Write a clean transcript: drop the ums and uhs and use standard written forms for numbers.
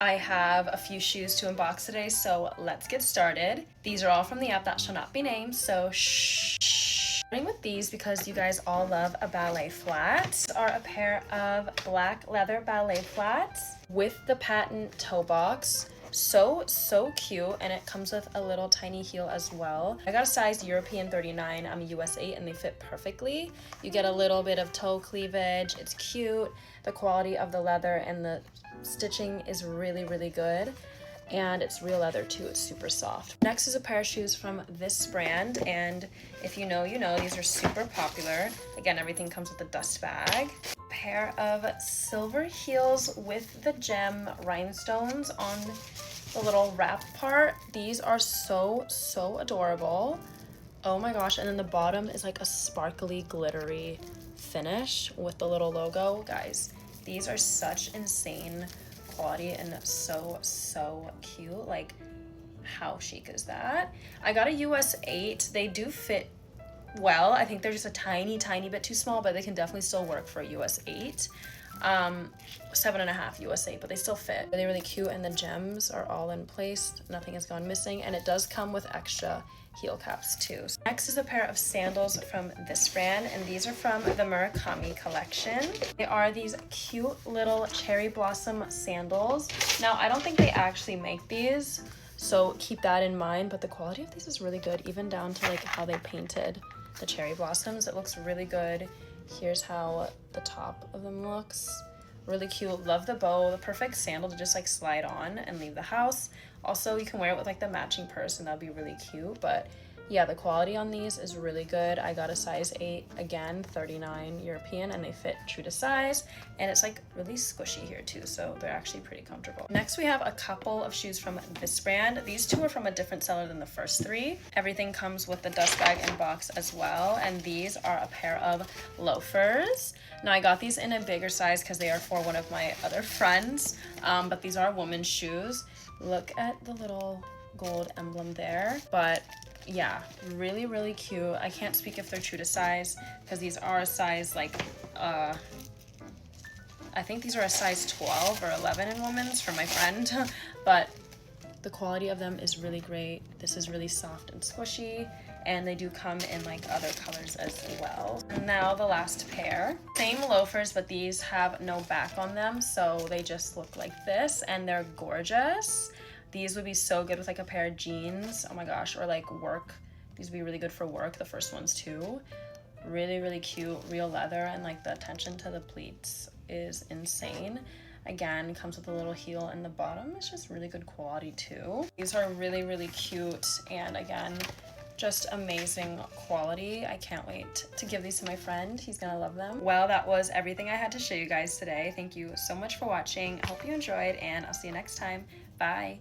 I have a few shoes to unbox today, so let's get started. These are all from the app that shall not be named, so shh. Starting with these because you guys all love a ballet flat. These are a pair of black leather ballet flats with the patent toe box. So cute, and it comes with a little tiny heel as well. I got a size European 39. I'm a US 8 and they fit perfectly. You get a little bit of toe cleavage. It's cute. The quality of the leather and the stitching is really good, and it's real leather too. It's super soft. Next is a pair of shoes from this brand, and if you know, you know, these are super popular. Again, everything comes with a dust bag. Pair of silver heels with the gem rhinestones on the little wrap part. These are so adorable. Oh my gosh. And then the bottom is like a sparkly glittery finish with the little logo. Guys, these are such insane quality and so cute. Like, how chic is that? I got a US 8. They do fit well. I think they're just a tiny bit too small, but they can definitely still work for a US 8. 7.5 US 8, but they still fit. Really cute, and the gems are all in place. Nothing has gone missing, and it does come with extra heel caps too. Next is a pair of sandals from this brand, and these are from the Murakami collection. They are these cute little cherry blossom sandals. Now, I don't think they actually make these, so keep that in mind, but the quality of these is really good, even down to like how they painted the cherry blossoms. It looks really good. Here's how the top of them looks. Really cute. Love the bow. The perfect sandal to just like slide on and leave the house. Also, you can wear it with like the matching purse and that'd be really cute. But yeah, the quality on these is really good. I got a size 8, again, 39 European, and they fit true to size. And it's like really squishy here too, so they're actually pretty comfortable. Next, we have a couple of shoes from this brand. These two are from a different seller than the first 3. Everything comes with the dust bag and box as well. And these are a pair of loafers. Now, I got these in a bigger size because they are for one of my other friends, but these are women's shoes. Look at the little gold emblem there, but yeah, really cute. I can't speak if they're true to size because these are a size like I think these are a size 12 or 11 in women's for my friend, but the quality of them is really great. This is really soft and squishy, and they do come in like other colors as well. And now the last pair. Same loafers, but these have no back on them, so they just look like this, and they're gorgeous. These would be so good with like a pair of jeans. Oh my gosh, or like work. These would be really good for work, the first ones too. Really cute, real leather, and like the attention to the pleats is insane. Again, comes with a little heel, and the bottom is just really good quality too. These are really cute, and again, just amazing quality. I can't wait to give these to my friend. He's gonna love them. Well, that was everything I had to show you guys today. Thank you so much for watching. I hope you enjoyed, and I'll see you next time. Bye.